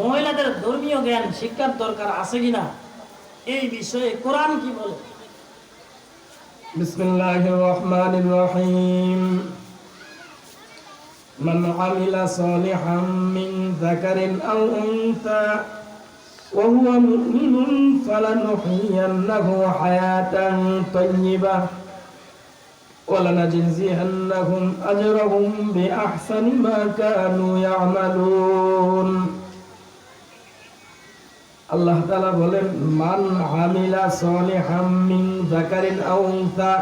মহিলাদের ধর্মীয় জ্ঞান শিক্ষার দরকার আছে কিনা এই বিষয়ে কোরআন কি বলে? বিসমিল্লাহির রহমানির রহিম। মান আমিলা সালিহাম মিন যাকারিন আও উনসা ওয়া হুয়া মুমিনুন ফালানুহয়িয়ান্নাহু হায়াতান তাইয়্যিবাহ ওয়া লানাজজিয়ান্নাহুম আজরাহুম বিআহসানি মা কানু ইয়ামালুন। আল্লাহ তাআলা বলেন, মান আমিলা সালিহাম মিন যাকারিন আও উনসা,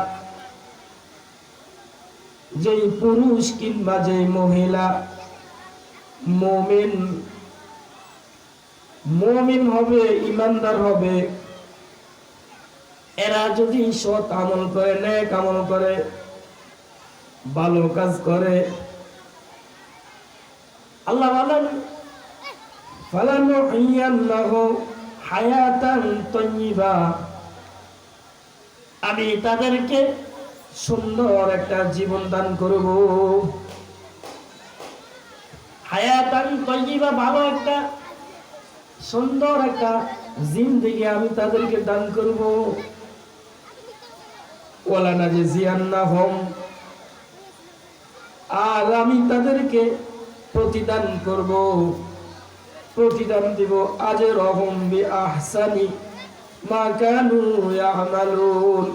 যেই পুরুষ কিংবা যেই মহিলা মুমিন হবে, ঈমানদার হবে, এরা যদি সৎ আমল করে, নেক আমল করে, ভালো কাজ করে, আল্লাহ বলেন ফালানুহয়িয়ান্নাহু হায়াতান তাইয়্যিবা, আমি তাদেরকে সুন্দর একটা জীবন দান করব। হায়াতান তাইয়্যিবা, ভালো একটা সুন্দর একটা জিন্দেগি আমি তাদেরকে দান করব। ওয়া লানাজজিয়ান্নাহুম, আর আমি তাদেরকে প্রতিদান করব, প্রতিদান দিব আজরাহুম বিআহসানি মা কানু ইয়ামালুন।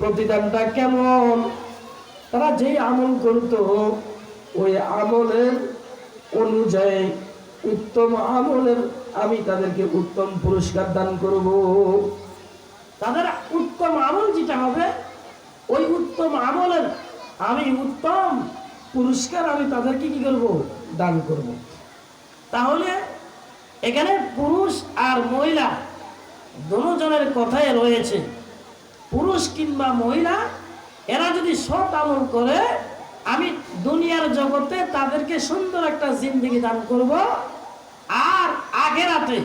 প্রতিদানটা কেমন? তারা যেই আমল করত ওই আমলের অনুযায়ী, উত্তম আমলের আমি তাদেরকে উত্তম পুরস্কার দান করব। তাদের উত্তম আমল যেটা হবে ওই উত্তম আমলের আমি উত্তম পুরস্কার আমি তাদেরকে কি করব? দান করব। তাহলে এখানে পুরুষ আর মহিলা দুজনের কথাই রয়েছে। পুরুষ কিংবা মহিলা এরা যদি সৎ আমল করে আমি দুনিয়ার জগতে তাদেরকে সুন্দর একটা জিন্দেগি দান করব, আর আখিরাতে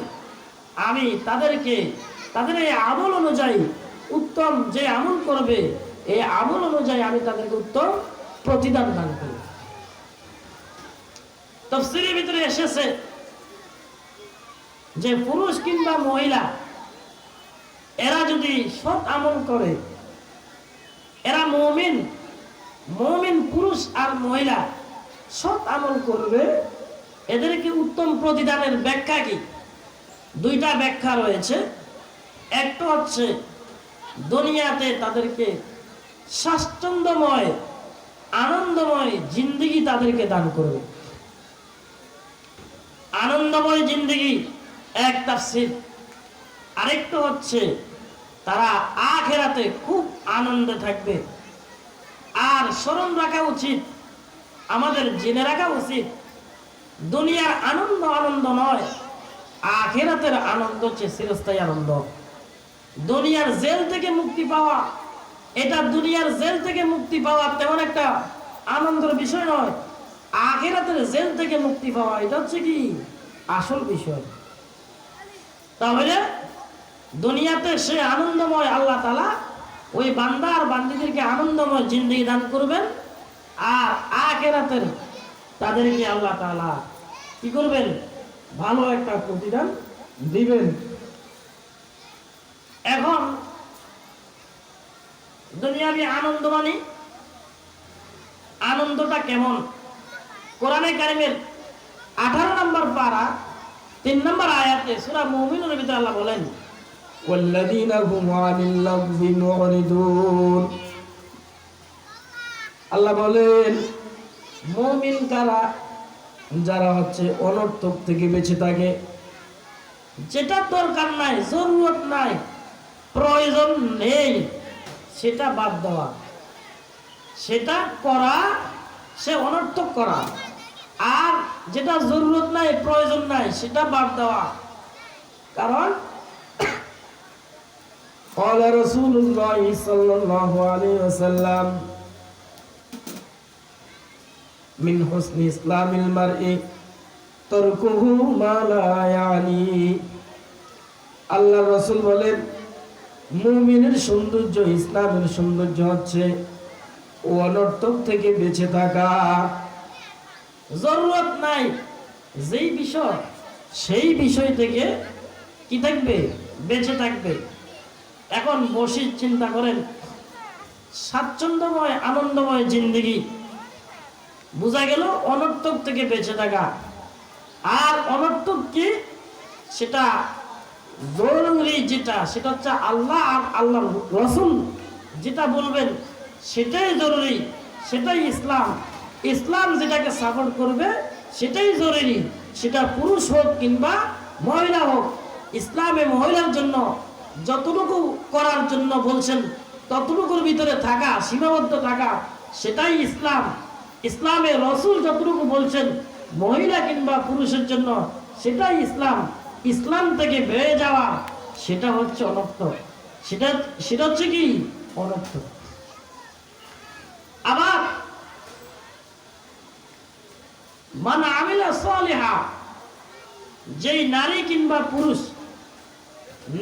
আমি তাদেরকে তাদের এই আমল অনুযায়ী উত্তম যে আমল করবে এই আমল অনুযায়ী আমি তাদেরকে উত্তম প্রতিদান দান করব। তাফসীরের ভিতরে এসেছে যে পুরুষ কিংবা মহিলা এরা যদি সৎ আমল করে, এরা মুমিন পুরুষ আর মহিলা সৎ আমল করবে, এদেরকে উত্তম প্রতিদানের ব্যাখ্যা কি? দুইটা ব্যাখ্যা রয়েছে। একটা হচ্ছে দুনিয়াতে তাদেরকে স্বাচ্ছন্দ্যময় আনন্দময় জিন্দেগি তাদেরকে দান করবে। আনন্দময় জিন্দেগি এক তাফসীর। আরেকটা হচ্ছে তারা আখিরাতে খুব আনন্দে থাকবে। আর স্মরণ রাখা উচিত, আমাদের জেনে রাখা উচিত, দুনিয়ার আনন্দ আনন্দ নয়, আখিরাতের আনন্দ হচ্ছে চিরস্থায়ী আনন্দ। দুনিয়ার জেল থেকে মুক্তি পাওয়া, এটা দুনিয়ার জেল থেকে মুক্তি পাওয়া তেমন একটা আনন্দের বিষয় নয়। আখিরাতের জেল থেকে মুক্তি পাওয়া এটা হচ্ছে কি আসল বিষয়। তাহলে দুনিয়াতে সে আনন্দময়, আল্লাহ তাআলা ওই বান্দা আর বান্দীদেরকে আনন্দময় জিন্দেগি দান করবেন, আর আখিরাতের তাদেরকে আল্লাহ তাআলা কি করবেন? ভালো একটা প্রতিদান দিবেন। এখন দুনিয়াবি আনন্দ মানে আনন্দটা কেমন? কোরআনে কারিমের 18 নম্বর পারা 3 নম্বর আয়াতে সূরা মুমিনুনের ভিতরে আল্লাহ বলেন, ওয়াল্লাযীনা হুম আনিল লাগযি মুরিদুন। আল্লাহ বলেন, মুমিন কারা? যারা হচ্ছে অনর্থক থেকে বেঁচে থাকে, যেটা দরকার নাই, জরুরত নাই, প্রয়োজন নেই, সেটা বাদ দেওয়া, সেটা করা, সে অনর্থক করা। আর যেটা জরুরত নাই, প্রয়োজন নাই, সেটা বাদ দেওয়া। কারণ قال رسول الله صلى الله عليه وسلم من حسن إسلام المرء تركه ما لا يعني। আল্লাহ রাসূল বলেন, মুমিনের সৌন্দর্য, ইসলামের সৌন্দর্য হচ্ছে অনর্থক থেকে বেঁচে থাকা। জরুরত নাই, যেই বিষয় সেই বিষয় থেকে কি থাকবে, বেঁচে থাকবে। এখন বসে চিন্তা করেন, স্বাচ্ছন্দ্যময় আনন্দময় জিন্দেগি, বোঝা গেল অনর্থক থেকে বেঁচে থাকা। আর অনর্থক কি, সেটা জরুরি যেটা, সেটা হচ্ছে আল্লাহ আর আল্লাহর রাসূল যেটা বলবেন সেটাই জরুরি, সেটাই ইসলাম। ইসলাম যেটাকে সাপোর্ট করবে সেটাই জরুরি, সেটা পুরুষ হোক কিংবা মহিলা হোক। ইসলামে মহিলার জন্য যতটুকু করার জন্য বলছেন ততটুকুর ভিতরে থাকা, সীমাবদ্ধ থাকা, সেটাই ইসলাম। ইসলামে রাসূল যতটুকু বলছেন মহিলা কিংবা পুরুষের জন্য সেটাই ইসলাম। ইসলাম থেকে বেরিয়ে যাওয়া সেটা হচ্ছে অনর্থক, সেটা সেটা হচ্ছে কি অনর্থক। আবার মান আমিলা সালিহা, যেই নারী কিংবা পুরুষ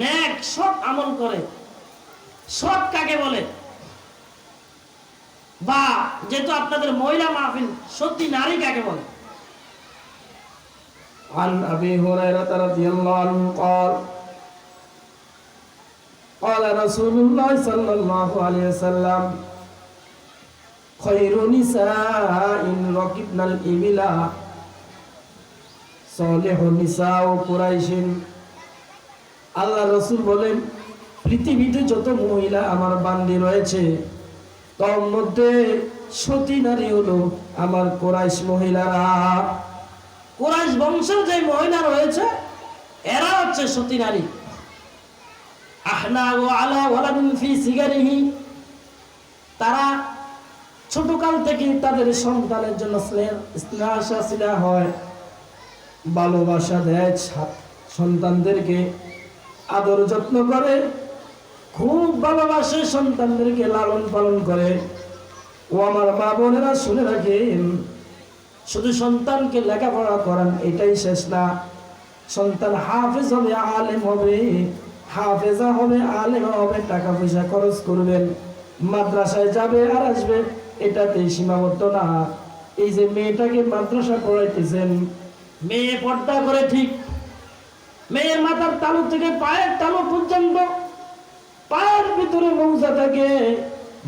নেক সৎ আমল করে, সৎ কাকে বলে, বা যেহেতু আপনাদের মহিলা মাহফিল, সত্যি নারী কাকে বলে? عن أبي هريرة رضي الله عنه قال قال رسول الله صلى الله عليه وسلم خير نساء ركبن الإبل صالح نساء قريش। আল্লাহ রাসূল বলেন, পৃথিবীতে যত মহিলা আমার বান্দি রয়েছে তার মধ্যে সতী নারী হলো আমার কুরাইশ মহিলারা। কুরাইশ বংশের যে মহিলা রয়েছে এরা হচ্ছে সতী নারী। আহনা ও আলা ওয়ালাদিন ফি সিগারিহি, তারা ছোটকাল থেকে তাদের সন্তানের জন্য স্নেহ হয়, ভালোবাসা দেয়, সন্তানদেরকে আদর যত্ন করে, খুব ভালোবাসে, সন্তানদেরকে লালন পালন করে। ও আমার মা বোনেরা শুনে রাখেন, শুধু সন্তানকে লেখাপড়া করান এটাই শেষ না, সন্তান হাফেজ হবে, আলেম হবে, হাফেজা হবে, আলেম হবে, টাকা পয়সা খরচ করবেন, মাদ্রাসায় যাবে আর আসবে, এটাতেই সীমাবদ্ধ না। এই যে মেয়েটাকে মাদ্রাসা পড়াইতেছেন, মেয়ে পর্দা করে ঠিক, মেয়ের মাথার তালু থেকে পায়ের তালু পর্যন্ত, পায়ের ভিতরে মৌজা থাকে,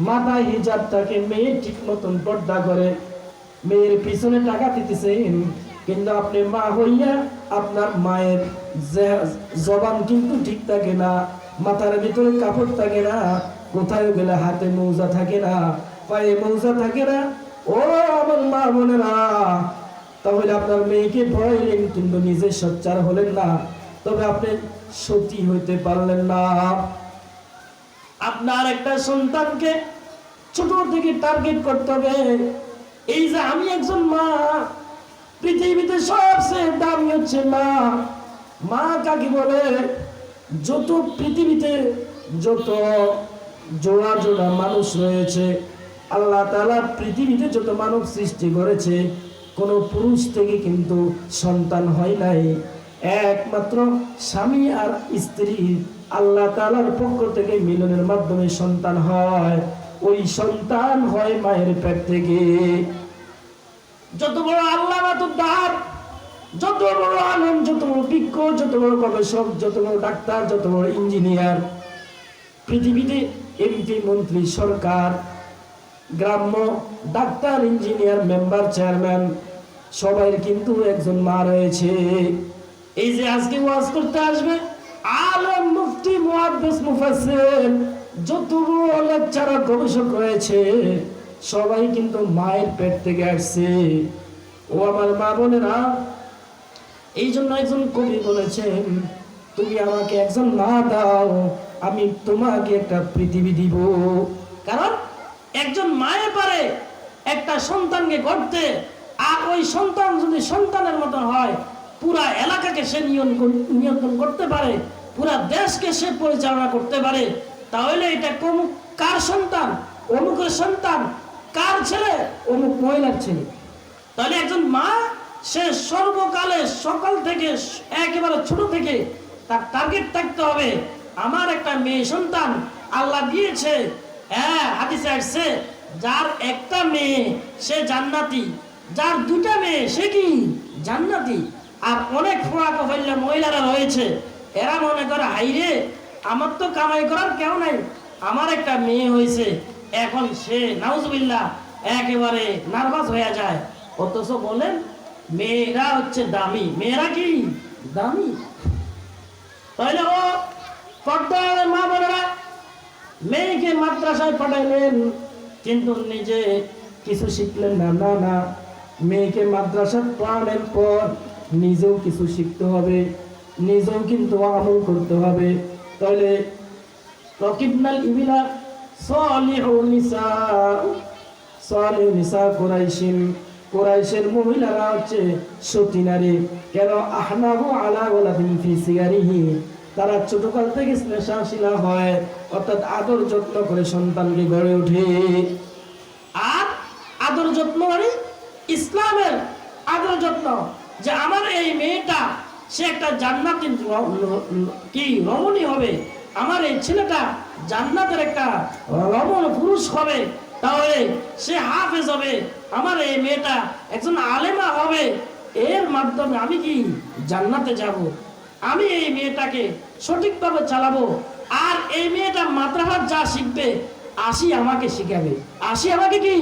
মাথায় হিজাব থাকে, মেয়ে ঠিক মতন পর্দা করে, মেয়ের পিছনে টাকা দিতেছেন, কিন্তু আপনি মা হইয়া আপনার মায়ের জবান কিন্তু ঠিক থাকে না, মাথার ভিতরে কাপড় থাকে না, কোথায় গেলে হাতে মৌজা থাকে না, পায়ে মৌজা থাকে না। ও আমার মা বোনেরা, তাহলে আপনার মেয়েকে পড়াইলেন কিন্তু নিজে সোচ্চার হলেন না, তবে আপনি সতী হইতে পারলেন না। আপনার একটা সন্তানকে ছোট থেকে টার্গেট করতে হবে, এই যে আমি একজন মা, পৃথিবীতে সবচেয়ে দামি হচ্ছে মা। মা কাকে বলে? যত পৃথিবীতে যত জোড়া জোড়া মানুষ রয়েছে, আল্লাহ তাআলা পৃথিবীতে যত মানব সৃষ্টি করেছে, কোন পুরুষ থেকে কিন্তু সন্তান হয় নাই, একমাত্র স্বামী আর স্ত্রী আল্লাহ তাআলার পক্ষ থেকে মিলনের মাধ্যমে সন্তান হয়। ওই সন্তান হয় মায়ের পেট থেকে। যত বড় আল্লাহ মাতুদ্দার, যত বড় আলেম, যত বড় বিজ্ঞ, যত বড় গবেষক, যত বড় ডাক্তার, যত বড় ইঞ্জিনিয়ার, পৃথিবীতে এমপি, মন্ত্রী, সরকার, গ্রাম্য, ডাক্তার, ইঞ্জিনিয়ার, মেম্বার, চেয়ারম্যান, সবাই কিন্তু একজন মা রয়েছে। এই যে আজকে ওয়াজ করতে আসবে আলেম, মুফতি, মুহাদ্দিস, মুফাসসির, যত বড় লেকচারার, গবেষক রয়েছে, সবাই কিন্তু মায়ের পেট থেকে আসছে। ও আমার মা বোনেরা, এই জন্য একজন কবি বলেছেন, তুমি আমাকে একজন মা দাও, আমি তোমাকে একটা পৃথিবী দিব। কারণ একজন মায়ে পারে একটা সন্তানকে গড়তে, আর ওই সন্তান যদি সন্তানের মতন হয়, পুরা এলাকাকে সে নিয়ন্ত্রণ করতে পারে, পুরা দেশকে সে পরিচালনা করতে পারে। তাহলে এটা কার সন্তান? অমুকের সন্তান। কার ছেলে? অমুক মহিলার ছেলে। তাহলে একজন মা, সে সর্বকালে, সকাল থেকে, একেবারে ছোট থেকে তার টার্গেট থাকতে হবে, আমার একটা মেয়ে সন্তান আল্লাহ দিয়েছে। হ্যাঁ, হাদিসে আসছে, যার একটা মেয়ে সে জান্নাতি, যার দুটা মেয়ে সে কি জান্নাতি। আর অনেক ফোড়া কফাইল্লা মহিলারা রয়েছে, এরা মনে করে হাইরে আমার তো কামাই করার কেউ নাই, আমার একটা মেয়ে হয়েছে, এখন সে নাউজুবিল্লাহ একেবারে নার্ভাস হয়ে যায়। অথচ বলেন মেয়েরা হচ্ছে দামি, মেয়েরা কি দামি? তাহলে ও পর্দার মা বোনেরা মেয়েকে মাদ্রাসায় পাঠাইলেন, কিন্তু নিজে কিছু শিখলেন না। না না, মেয়েকে মাদ্রাসায় পাঠানোর পর নিজেও কিছু শিখতে হবে, নিজেও কিন্তু আমল করতে হবে। তাহলে রকিবনাল ইবিলা সালিহু নিসা, সালিহু নিসা কুরাইশিন, কুরাইশের মহিলারা হচ্ছে সতী নারী। কেন? আহনাহু আলা ওয়ালাদিন ফি সিগারিহি, তারা ছোটকাল থেকে স্নেহশীলা হয়, অর্থাৎ আদর যত্ন করে সন্তানকে গড়ে ওঠে। আর আদর যত্ন মানে ইসলামের আদর যত্ন, যে আমার এই মেয়েটা সে একটা জান্নাতি কি রমণী হবে, আমার এই ছেলেটা জান্নাতের একটা রমণ পুরুষ হবে, তাহলে সে হাফেজ হবে, আমার এই মেয়েটা একজন আলেমা হবে, এর মাধ্যমে আমি কি জান্নাতে যাব। আমি এই মেয়েটাকে সঠিকভাবে চালাবো, আর এই মেয়েটা মাদ্রাসার যা শিখবে আসি আমাকে শিখাবে, আসি আমাকে কি,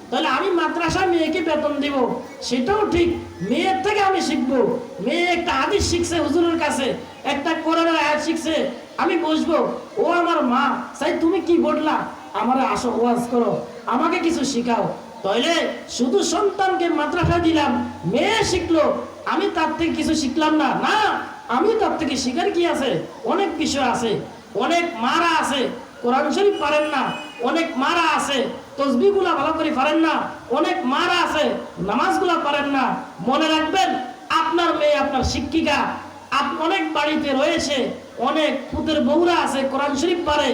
তাহলে আমি মাদ্রাসায় মেয়েকে বেতন দিব, সেটাও ঠিক, মেয়ের থেকে আমি শিখবো। মেয়ে একটা হাদিস শিখছে হুজুরের কাছে, একটা কোরআনের আয়াত শিখছে, আমি বসবো, ও আমার মা চাই তুমি কি বললা, আমার আসো ওয়াজ করো, আমাকে কিছু শিখাও। তাহলে শুধু সন্তানকে মাদ্রাসা দিলাম, মেয়ে শিখলো, আমি তার থেকে কিছু শিখলাম না, না, আমি তার থেকে শিখার কি আছে, অনেক বিষয় আছে। অনেক মারা আছে কোরআন শরীফ পারেন না, অনেক মারা আছে তসবিহগুলা ভালো করে পারেন না, অনেক মারা আছে নামাজগুলা পারেন না। মনে রাখবেন আপনার মেয়ে আপনার শিক্ষিকা, অনেক বাড়িতে রয়েছে অনেক পুতের বউরা আছে কোরআন শরীফ পারে,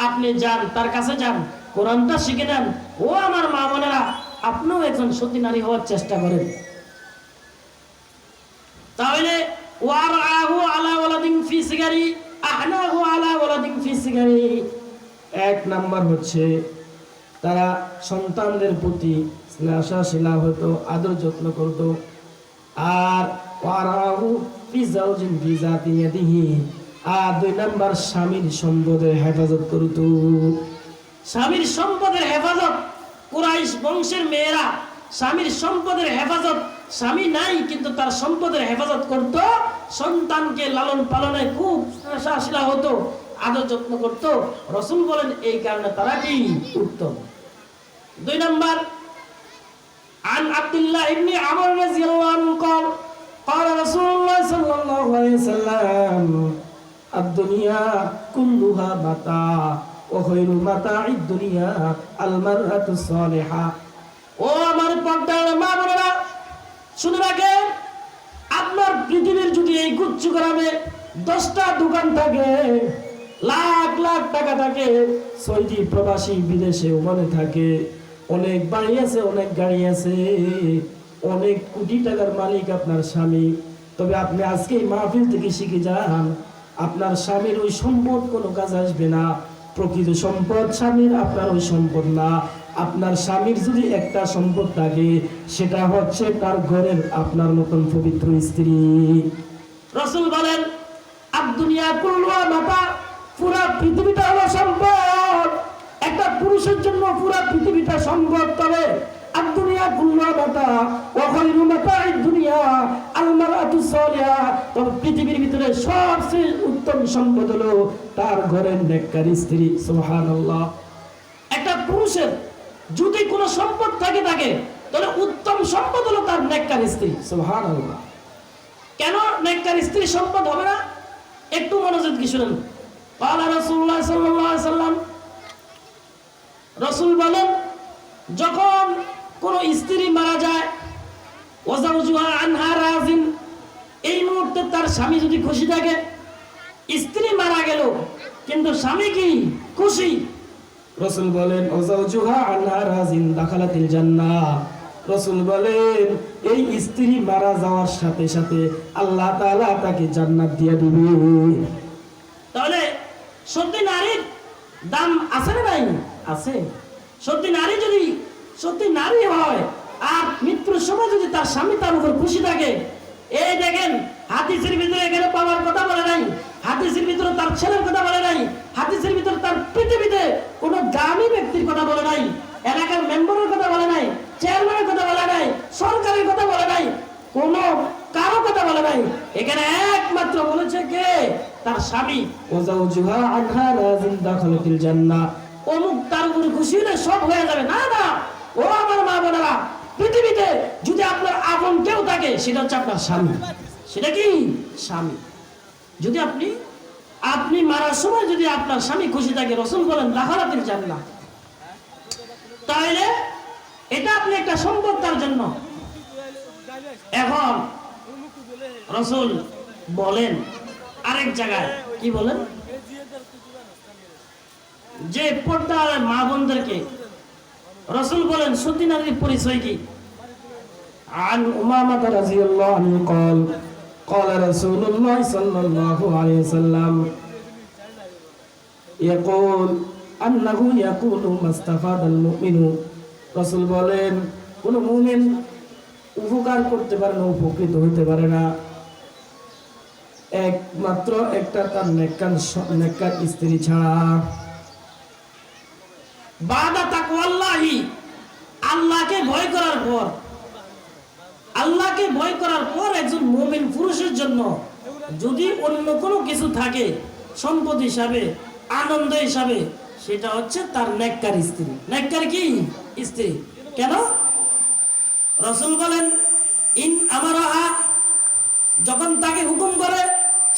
আপনি যান তার কাছে যান, কোরআনটা শিখে নেন। ও আমার মা বোনেরা, আপনিও একজন সতী নারী হওয়ার চেষ্টা করেন। তাহলে ওয়ারআহু আলা ওয়ালাদিন ফি সিগারি, আহনাহু আলা ওয়ালাদিন ফি সিগারি, এক নাম্বার হচ্ছে তারা সন্তানদের প্রতি স্নেহশীলা হতো, আদর যত্ন করত। আর ওয়ারআহু ফি যাওজিন ফি যাতি ইয়াদিহি, আর দুই নাম্বার স্বামীর সম্পদের হেফাজত করত। স্বামীর সম্পদের হেফাজত, কুরাইশ বংশের মেয়েরা স্বামীর সম্পদের হেফাজত, স্বামী নাই কিন্তু তার সম্পদের হেফাজত করত, সন্তানকে লালন পালনে খুব স্নেহশীলা হতো, আদর যত্ন করত। রাসূল বলেন এই কারণে তারা কি উত্তম। দুই নাম্বার, আন আব্দুল্লাহ ইবনে আমর রাদিয়াল্লাহু আনহু قال قال رسول الله صلى الله عليه وسلم الدنيا كلها متاع وخير متاع الدنيا المرأة الصالحة। ও আমার পর্দার মা বোনেরা শুনে রাখেন, আপনার পৃথিবীর যদি এই গুচ্ছ গ্রামে 10টা দোকান থাকে, লাখ লাখ টাকা থাকে, সৌদি প্রবাসী বিদেশে ওখানে থাকে, অনেক বাড়ি আছে, অনেক গাড়ি আছে, অনেক কোটি টাকার মালিক আপনার স্বামী, তবে আপনি আজকে এই মাহফিল থেকে শিখে যান আপনার স্বামীর ওই সম্পদ কোনো কাজ আসবে না। প্রকৃত সম্পদ স্বামীর, আপনার ওই সম্পদ না। আপনার স্বামীর যদি একটা সম্পদ থাকে সেটা হচ্ছে তার ঘরের আপনার মতন পবিত্র স্ত্রী। রাসূল বলেন আদ-দুনিয়া কুল্লুহা মাতা, পুরা পৃথিবীটা হলো সম্পদ। একটা পুরুষের জন্য পুরা পৃথিবীটা সম্পদ, তবে আদ-দুনিয়া কুল্লুহা মাতা ওয়া খায়রু মাতা'id দুনিয়া আল মারআতু সালিহা, তবে পৃথিবীর ভিতরে সবচেয়ে উত্তম সম্পদ হলো তার ঘরের নেককার স্ত্রী। সুবহানাল্লাহ। একটা পুরুষের যদি কোনো সম্পদ থাকে তাহলে উত্তম সম্পদ হলো তার নেককার স্ত্রী। সুবহানাল্লাহ। কেন নেককার স্ত্রী সম্পদ হবে না? একটু মনোযোগ দিয়ে শুনুন। قال রাসূলুল্লাহ সাল্লাল্লাহু আলাইহি সাল্লাম, রাসূল বলেন যখন কোনো স্ত্রী মারা যায়, ওয়াজাউজুহা আনহা রাজিন, এই মুহূর্তে তার স্বামী যদি খুশি থাকে, স্ত্রী মারা গেল কিন্তু স্বামী কি খুশি, রাসূল বলেন ওয়াজাউজুহা আনহা রাজিন দাখালাতিল জান্নাহ। রাসূল বলেন এই স্ত্রী মারা যাওয়ার সাথে সাথে আল্লাহ তাআলা তাকে জান্নাত দিয়ে দিবে। তাহলে সত্যি নারীর দাম আছে না নাই? আছে। সত্যি নারী যদি সত্যি নারী হয় আর মৃত্যু সময় যদি তার স্বামী তার উপর খুশি থাকে, এই দেখেন হাদিসের ভিতরে এখানে বাবার কথা বলে নাই, হাদিসের ভিতরে তার ছেলের কথা বলে নাই, হাদিসের ভিতরে তার পৃথিবীতে কোনো দামি ব্যক্তির কথা বলে নাই, এলাকার মেম্বারের কথা বলে নাই, চেয়ারম্যানের কথা বলে নাই, সরকারের কথা বলে নাই, কোনো কারো কথা বলে নাই। এখানে একমাত্র বলেছে কে? তার স্বামী। ওয়াজাউজুহা আনহা রাজিন দাখালাতিল জান্নাহ, অমুক তার উপর খুশি হলে সব হয়ে যাবে। না না, ও আমার মা বোনেরা, পৃথিবীতে যদি আপনার আপন কেউ থাকে সেটা হচ্ছে আপনার স্বামী। সেটা কি? স্বামী। যদি আপনি মারার সময় যদি আপনার স্বামী খুশি থাকে, রাসূল বলেন দাখালাতিল জান্নাহ, তাহলে এটা আপনি একটা সম্পদ তার জন্য। এখন রাসূল বলেন আরেক জায়গায়, কি বলেন? যে পর্দার মা বোনদেরকে রাসূল বলেন সতী নারীর পরিচয় কি? عن أمامة رضي الله عنه قال قال رسول الله صلى الله عليه وسلم يقول أنه يقول ما استفاد المؤمن, রাসূল বলেন কোন মুমিন উপকার করতে পারে না, উপকৃত হতে পারে না একমাত্র একটা তার নেককার স্ত্রী ছাড়া। বাদা তাকওয়াল্লাহি, আল্লাহকে ভয় করার পর, আল্লাহকে ভয় করার পর একজন মুমিন পুরুষের জন্য যদি অন্য কোনো কিছু থাকে সম্পদ হিসাবে, আনন্দ হিসাবে, সেটা হচ্ছে তার নেককার স্ত্রী। নেককার কি? স্ত্রী। কেন? রাসূল বলেন ইন আমারাহা, যখন তাকে হুকুম করে,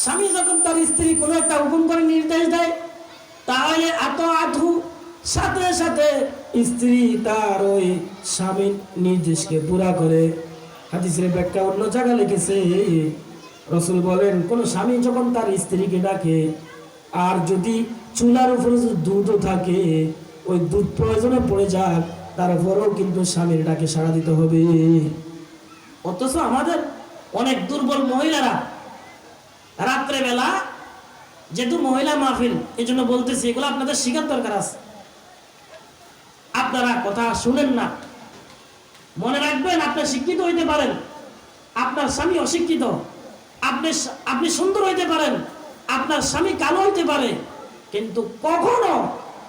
স্বামী যখন তার স্ত্রী কোনো একটা হুকুম করে, নির্দেশ দেয়, তাহলে আতআতহু, সাথে সাথে স্ত্রী তার ওই স্বামীর নির্দেশকে পুরা করে। হাদিসের ব্যাখ্যা অন্য জায়গায় লিখেছে, রাসূল বলেন কোন স্বামী যখন তার স্ত্রীকে ডাকে, আর যদি চুলার উপরে দুধও থাকে, ওই দুধ প্রয়োজনে পড়ে যাক, তারপরেও কিন্তু স্বামীর ডাকে সাড়া দিতে হবে। অথচ আমাদের অনেক দুর্বল মহিলারা রাত্রে বেলা, যেহেতু মহিলা মাহফিল এই জন্য বলতেছি, এগুলো আপনাদের শিখার দরকার আছে। আপনারা কথা শুনেন না, মনে রাখবেন আপনি শিক্ষিত হইতে পারেন, আপনার স্বামী অশিক্ষিত, আপনি সুন্দর হইতে পারেন, আপনার স্বামী কালো হইতে পারে, কিন্তু কখনো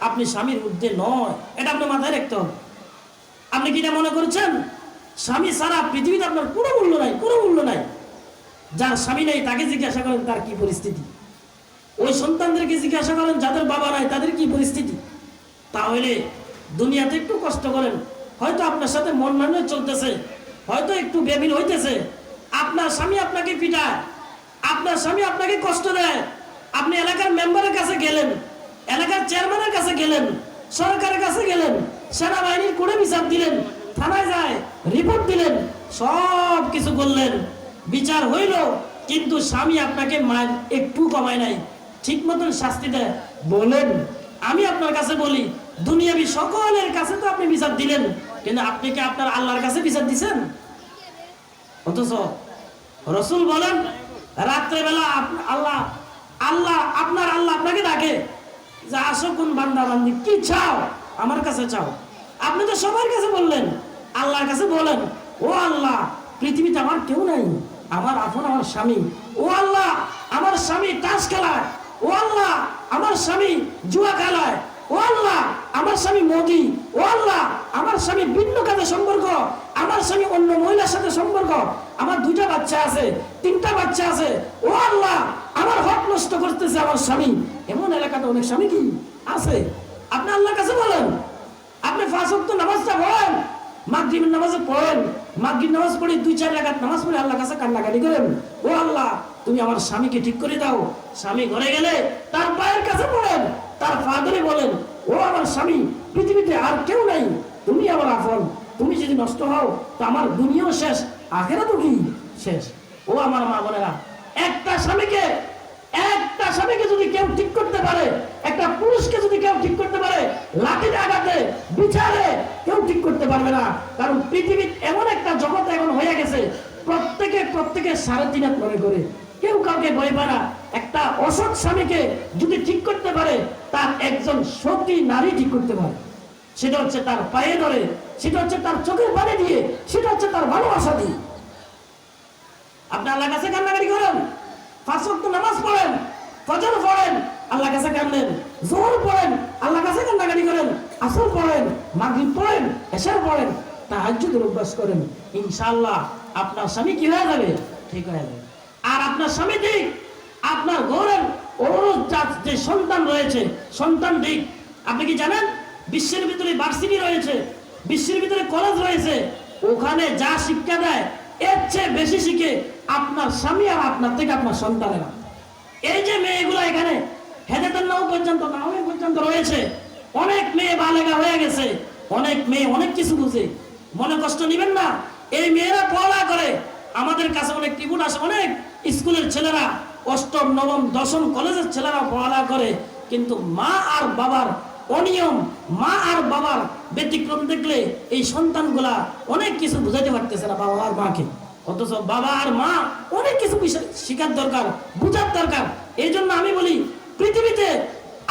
আপনি স্বামীর ঊর্ধ্বে নয়, এটা আপনি মাথায় রাখতে হবে। আপনি কি এটা মনে করছেন স্বামী সারা পৃথিবীতে আপনার কোনো মূল্য নাই? কোনো মূল্য নাই। যার স্বামী নেই তাকে জিজ্ঞাসা করেন তার কি পরিস্থিতি, ওই সন্তানদেরকে জিজ্ঞাসা করেন যাদের বাবা নাই তাদের কি পরিস্থিতি। তাহলে দুনিয়াতে একটু কষ্ট করেন, হয়তো আপনার সাথে মন মানিয়ে চলতেছে, হয়তো একটু বেবিল হইতেছে, আপনার স্বামী আপনাকে পিটায়, আপনার স্বামী আপনাকে কষ্ট দেয়, আপনি এলাকার মেম্বারের কাছে গেলেন, এলাকার চেয়ারম্যানের কাছে গেলেন, সরকারের কাছে গেলেন, সেনাবাহিনীর কোড়ে বিচার দিলেন, থানায় যায় রিপোর্ট দিলেন, সব কিছু করলেন, বিচার হইল, কিন্তু স্বামী আপনাকে মায়ের একটু কমায় নাই, ঠিক মতন শাস্তি দেয়। বলেন, আমি আপনার কাছে বলি, দুনিয়াবি সকলের কাছে তো আপনি বিচার দিলেন, কিন্তু আপনি কি আপনার আল্লাহর কাছে বিচার দিছেন? অথচ রাসূল বলেন রাত্রেবেলা আপনার আল্লাহ আপনাকে ডাকে যে আসো কোন বান্দা বান্দি, কি চাও আমার কাছে চাও। আপনি তো সবার কাছে বললেন, আল্লাহর কাছে বলেন, ও আল্লাহ পৃথিবীতে আমার কেউ নাই, আমার আপন আমার স্বামী। ও আল্লাহ আমার স্বামী তাস খেলায়, ও আল্লাহ আমার স্বামী জুয়া খেলায়, ও আল্লাহ আমার স্বামী মোদি, ও আল্লাহ আমার স্বামী ভিন্ন কাজে সম্পর্ক, আমার স্বামী অন্য মহিলার সাথে সম্পর্ক, আমার 2টা বাচ্চা আছে, 3টা বাচ্চা আছে, ও আল্লাহ আমার হক নষ্ট করতেছে আমার স্বামী। এমন এলাকাতে অনেক স্বামী কি আছে। আপনি আল্লাহর কাছে বলেন, আপনি 5 ওয়াক্ত নামাজটা পড়েন, মাগরিবের নামাজে পড়েন, মাগরিব নামাজ পড়ে 2-4 রাকাত নামাজ পড়ে আল্লাহর কাছে কান্নাকাটি করেন, ও আল্লাহ তুমি আমার স্বামীকে ঠিক করে দাও। স্বামী ঘরে গেলে তার পায়ের কাছে পড়েন, তার পা ধরে বলেন, ও আমার স্বামী পৃথিবীতে আর কেউ নাই, তুমি আমার আপন, তুমি যদি নষ্ট হও তো আমার দুনিয়াও শেষ, আখিরাতও কি শেষ। ও আমার মা বোনেরা, একটা স্বামীকে যদি কেউ ঠিক করতে পারে, একটা পুরুষকে যদি কেউ ঠিক করতে পারে, লাঠিতে আঘাতে বিচারে কেউ ঠিক করতে পারবে না। কারণ পৃথিবীর এমন একটা জগৎ এখন হয়ে গেছে, প্রত্যেকে 3.5 হাত মনে করে, কেউ কাউকে ভয় পায় না। একটা অসৎ স্বামীকে যদি ঠিক করতে পারে, তার একজন সতী নারী ঠিক করতে পারে। সেটা হচ্ছে তার পায়ে ধরে, সেটা হচ্ছে তার চোখের পানি দিয়ে, সেটা হচ্ছে তার ভালোবাসা দিয়ে। আপনি আল্লাহর কাছে কান্নাকাটি করেন, 5 ওয়াক্ত নামাজ পড়েন, ফজর পড়েন, আল্লাহর কাছে কান্দেন, যোহর পড়েন, আল্লাহর কাছে কান্নাকাটি করেন, আসর পড়েন, মাগরিব পড়েন, এশার পড়েন, তাহাজ্জুদের অভ্যাস করেন, ইনশাআল্লাহ আপনার স্বামী কি হয়ে যাবে? ঠিক হয়ে যাবে। আর আপনার স্বামী ঠিক, আপনার ঘরের যে সন্তান রয়েছে, সন্তান ঠিক। আপনি কি জানেন বিশ্বের ভিতরে ভার্সিটি রয়েছে, বিশ্বের ভিতরে কলেজ রয়েছে, ওখানে যা শিক্ষা দেয় এর চেয়ে বেশি শিখে আপনার স্বামী আর আপনার থেকে আপনার সন্তানেরা। এই যে মেয়েগুলো এখানে হেদায়েতের নাও পর্যন্ত রয়েছে, অনেক মেয়ে বালেগা হয়ে গেছে, অনেক মেয়ে অনেক কিছু বুঝে, মনে কষ্ট নেবেন না। এই মেয়েরা পড়ালেখা করে, আমাদের কাছে অনেক টিপুন আসে, অনেক স্কুলের ছেলেরা 8ম 9ম 10ম কলেজের ছেলেরা পড়ালেখা করে, কিন্তু মা আর বাবার অনিয়ম, মা আর বাবার ব্যতিক্রম দেখলে এই সন্তানগুলা অনেক কিছু বুঝাইতে পারতেছে না বাবা আর মাকে। অথচ বাবা আর মা অনেক কিছু শিখার দরকার, বুঝার দরকার। এই জন্য আমি বলি পৃথিবীতে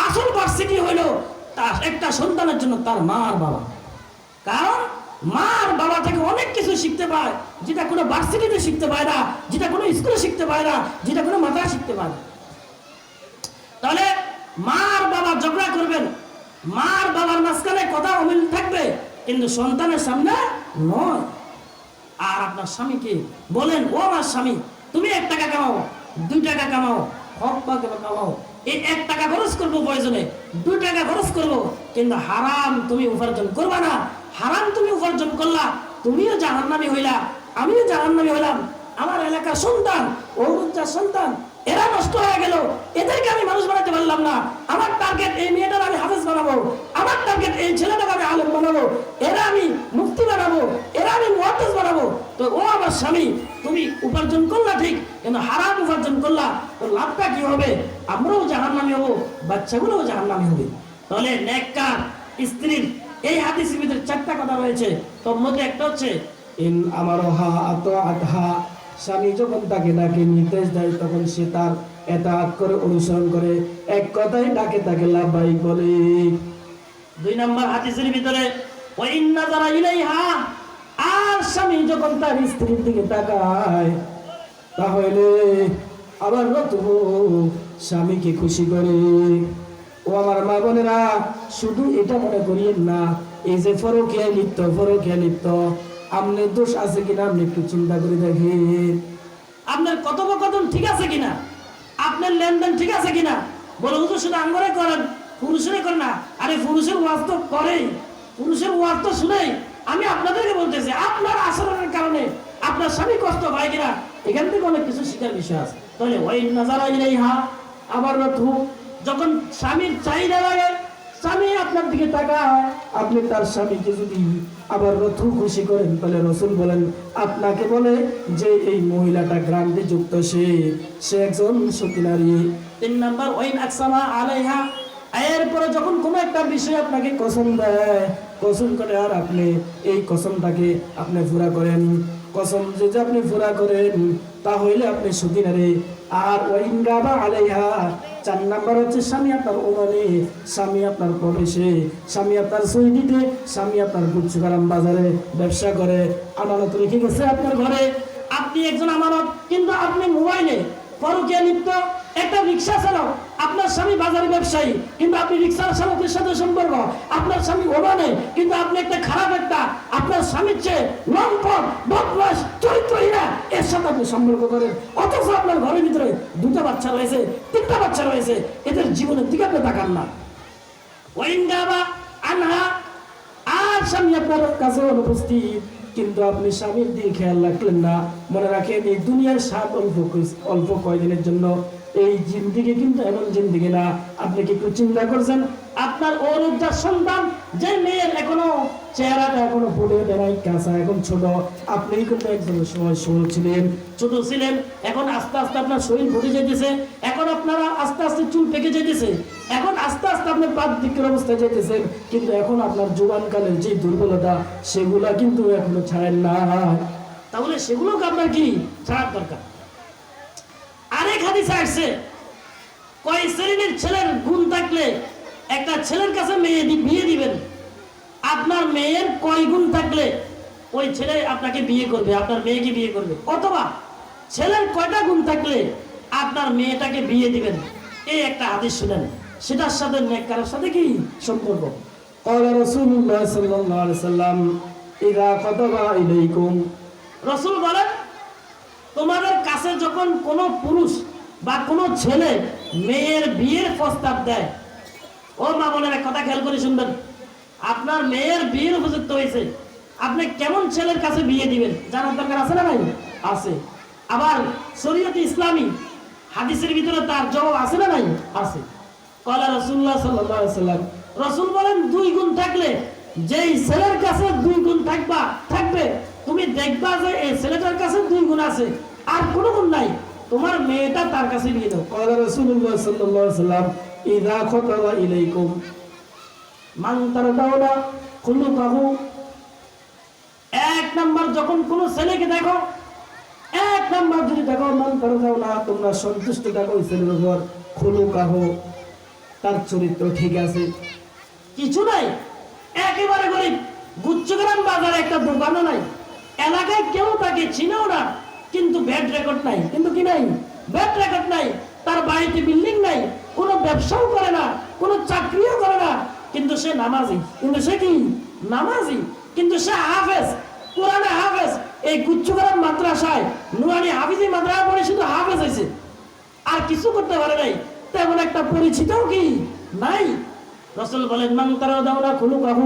আসল ভার্সিটি হইল তার একটা সন্তানের জন্য তার মা আর বাবা। কারণ মা আর বাবা থেকে অনেক কিছু শিখতে পায়, যেটা কোনো ভার্সিটিতে শিখতে পায় না, যেটা কোনো স্কুলে শিখতে পায় না, যেটা কোনো মাদ্রাসায় শিখতে পায় না। তাহলে মা আর বাবা ঝগড়া করবেন, মা আর বাবার মাঝখানে কথা অমিল থাকবে, কিন্তু সন্তানের সামনে নয়। আর আপনার স্বামীকে বলেন, ও আমার স্বামী, তুমি 1 টাকা কামাও, 2 টাকা কামাও, হক পাকে কামাও, এই 1 টাকা খরচ করবো প্রয়োজনে, 2 টাকা খরচ করবো, কিন্তু হারাম তুমি উপার্জন করবা না। হারাম তুমি উপার্জন করলা, তুমিও জাহান্নামী হইলা, আমিও জাহান্নামী হইলাম। আমার এলাকার সন্তান, ওর সন্তান, এরা নষ্ট হয়ে গেল, এদেরকে আমি মানুষ বানাতে পারলাম না। আমার টার্গেট এই মেয়েটার আমি হাফেজ বানাবো, আমার টার্গেট এই ছেলেটাকে আমি আলেম বানাবো, এরা আমি মুফতি বানাবো, এরা আমি মুহাদ্দিস বানাবো। তো ও আমার স্বামী, তুমি উপার্জন করলা ঠিক, কিন্তু হারাম উপার্জন করলা, তো লাভটা কি হবে? আমরাও জাহান্নামী হবো, বাচ্চাগুলোও জাহান্নামী হবে। তাহলে নেককার স্ত্রীর এই হাদিসের ভিতরে 4টা কথা রয়েছে, তোর মধ্যে একটা হচ্ছে ইন আমারহা আতআতহা, স্বামী যখন তাকে ডাকে নির্দেশ দেয় তখন সে তার এতাআত করে, অনুসরণ করে, এক কথায় ডাকে তাকে লাব্বাইক বলে। 2 নম্বর হাদিসের ভিতরে ওয়া ইন্না যারা ইলাইহা, আর স্বামী যখন তার স্ত্রীর দিকে তাকায় তাহলে আবার রতুহু, স্বামীকে খুশি করে। ও আমার মা বোনেরা, শুধু এটা মনে করিয়েন না এই যে ফরকিয়া লিপ্ত, আপনার দোষ আছে কিনা আপনি একটু চিন্তা করে দেখেন। আপনার কথোপকথন ঠিক আছে কিনা, আপনার লেনদেন ঠিক আছে কিনা। বলে হুজুর শুধু আঙ্গরে করেন, পুরুষেরা করে না। আরে পুরুষের ওয়াজ তো করেই, পুরুষের ওয়াজ তো শুনেই। আমি আপনাদেরকে বলতেছি, আপনার আচরণের কারণে আপনার স্বামী কষ্ট পায় কিনা, এখান থেকে অনেক কিছু শিখার বিষয় আছে। তাহলে ওই নাজারা ইলাইহা, আবার রথু, যখন স্বামীর চাহিদা লাগে, স্বামী আপনার দিকে তাকায়, আপনি তার স্বামীকে যদি আবার রথু খুশি করেন, তাহলে রসুল বলেন আপনাকে বলে যে এই মহিলাটা গ্রান্তে যুক্ত, সে একজন সতী নারী। 3 নম্বর ওয়াইন আকসামা আলাইহা, এরপরে যখন কোনো একটা বিষয় আপনাকে কসম দেয়, কসম করে আর আপনি এই কসমটাকে আপনি পুরা করেন, কসম যদি আপনি পুরা করেন তাহলে আপনি সতী নারী। আর ওয়াইন গাবা আলাইহা, 4 নাম্বার হচ্ছে স্বামী আপনার ওমানে, স্বামী আপনার প্রবেশে, স্বামী আপনার সৈনিতে, স্বামী আপনার গুচ্ছকারাম বাজারে ব্যবসা করে, আমানত রেখে গেছে আপনার ঘরে। আপনি একজন আমানত, কিন্তু আপনি মোবাইলে পরকীয়া লিপ্ত। একটা রিক্সা চালাও, আপনার স্বামী বাজারে ব্যবসায়ী, কিন্তু আপনি রিক্সার চালকের সাথে সম্পর্ক। আপনার স্বামী ওমানে, কিন্তু আপনি একটা খারাপ আপনার স্বামীর চেয়ে লম্পট, বদমাশ, চরিত্রহীনা এর সাথে আপনি সম্পর্ক করেন। অথচ আপনার ঘরের ভিতরে 2টা বাচ্চা রয়েছে, 3টা বাচ্চা রয়েছে, এদের জীবনের দিকে আপনি তাকান না। ওয়াইন্দাবা আনহা, আর স্বামী আপনার কাছে অনুপস্থিত, কিন্তু আপনি স্বামীর দিকে খেয়াল রাখলেন না। মনে রাখেন, এই দুনিয়ার স্বাদ অল্প কয়দিনের জন্য, এই জিন্দিগি কিন্তু এমন জিন্দিগি না। আপনি কি একটু চিন্তা করছেন, আপনার অনুদ্দার সন্তান, যে মেয়ের এখনো চেহারাটা এখনো ফুটে ওঠে নাই, কাঁচা, এখন ছোট, আপনি কিন্তু একজন সময় ছোট ছিলেন, এখন আস্তে আস্তে আপনার শরীর ফুটে যেতেছে, এখন আপনারা আস্তে আস্তে চুল পেকে যেতেছে, এখন আস্তে আস্তে আপনার পাত দিকের অবস্থায় যেতেছে, কিন্তু এখন আপনার জোয়ানকালের যে দুর্বলতা সেগুলা কিন্তু এখনো ছাড়েন না। তাহলে সেগুলোকে আপনার কি ছাড়ার দরকার। আরেক হাদিসে আসছে, কয় শ্রেণীর ছেলের গুণ থাকলে একটা ছেলের কাছে বিয়ে দিবেন, আপনার মেয়ের কয় গুণ থাকলে ওই ছেলে আপনাকে বিয়ে করবে, আপনার মেয়েকে বিয়ে করবে, অথবা ছেলের কয়টা গুণ থাকলে আপনার মেয়েটাকে বিয়ে দিবেন, এই একটা হাদিস শুনেন, সেটার সাথে নেককারের সাথে কি সম্পর্ক? قال رسول الله صلى الله عليه وسلم إذا خطب إليكم রসুল বলেন, তোমাদের কাছে যখন কোনো পুরুষ বা কোনো ছেলে মেয়ের বিয়ের প্রস্তাব দেয়, ও মা বোনের এক কথা খেয়াল করে শুনবেন, আপনার মেয়ের বিয়ের উপযুক্ত হয়েছে, আপনি কেমন ছেলের কাছে বিয়ে দিবেন জানার দরকার আছে না নাই? আছে। আবার শরীয়তে ইসলামী হাদিসের ভিতরে তার জবাব আছে না নাই? আছে। কলা রাসূলুল্লাহ সাল্লাল্লাহু আলাইহি ওয়াসাল্লাম, রাসূল বলেন 2 গুণ থাকলে, যেই ছেলের কাছে 2 গুণ থাকবে, তুমি দেখবা যে এই ছেলেটার কাছে 2 গুণ আছে আর কোনো গুণ নাই, তোমার মেয়েটা তার কাছে বিয়ে দাও। قال رسول الله صلى الله عليه وسلم إذا خطب إليكم মান তারদাউনা খুলুকাহু, এক নাম্বার যখন কোনো ছেলেকে দেখো, এক নাম্বার যদি দেখো মান তারদাউনা, তোমরা সন্তুষ্ট থাকো ওই ছেলের উপর, খুলুকাহু তার চরিত্র ঠিক আছে, কিছু নাই, একেবারে গরিব, গুচ্ছগ্রাম বাজারে একটা দোকানও নাই, এলাকায় কেউ তাকে চিনেও না, কিন্তু ব্যাড রেকর্ড নাই, কিন্তু কি নাই? ব্যাড রেকর্ড নাই, তার বাড়িতে বিল্ডিং নাই, কোনো ব্যবসাও করে না, কোনো চাকরিও করে না, কিন্তু সে নামাজি, কিন্তু সে কি নামাজি, কিন্তু সে হাফেজ, কোরআনে হাফেজ, এই গুচ্ছগ্রাম মাদ্রাসায় নুরানি হাফিজি মাদ্রাসা পড়ে শুধু হাফেজ হয়েছে, আর কিছু করতে পারে নাই, তেমন একটা পরিচিতও কি নাই। রাসূল বলেন মান তারাদাউনা খুলুকাহু